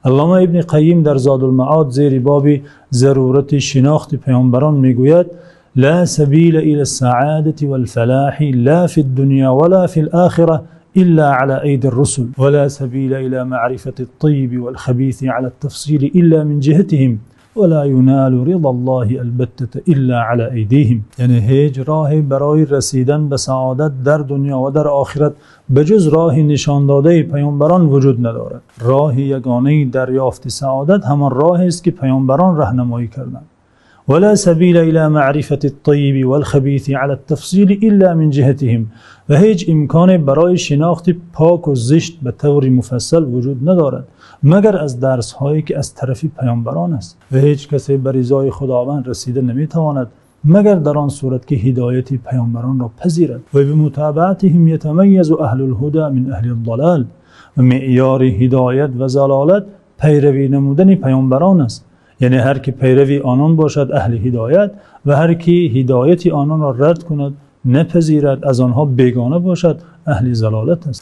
علامه ابن قیم در زادالمعاد زیر باب ضرورت شناخت پیامبران میگوید: لا سبیل الى السعادة والفلاح لا في الدنيا ولا في الآخرة إلا على أيدي الرسل ولا سبيل إلى معرفة الطيب والخبيث على التفصيل إلا من جهتهم ولا ينال رضا الله البتة إلا على أيديهم. یعنی هیچ راهی برای رسیدن به سعادت در دنیا و در آخرت بجز راه نشان داده پیامبران وجود ندارد. راه یگانه دریافت سعادت همان راهی است که پیامبران راهنمایی کردند. ولا سبيل إلى معرفة الطيب والخبيث على التفصيل إلا من جهتهم. و هیچ امکان برای شناخت پاک و زشت به طور مفصل وجود ندارد مگر از درس هایی که از طرف پیامبران است. و هیچ کسی به رضای خداوند رسیده نمیتواند مگر در آن صورت که هدایت پیامبران را پذیرد. و به متابعتهم یتمیز اهل الهدى من اهل الضلال. و معیار هدایت و ضلالت پیروی نمودن پیامبران است. یعنی هر کی پیروی آنان باشد اهل هدایت و هر کی هدایت آنان را رد کند نپذیرد از آنها بیگانه باشد اهل ضلالت است.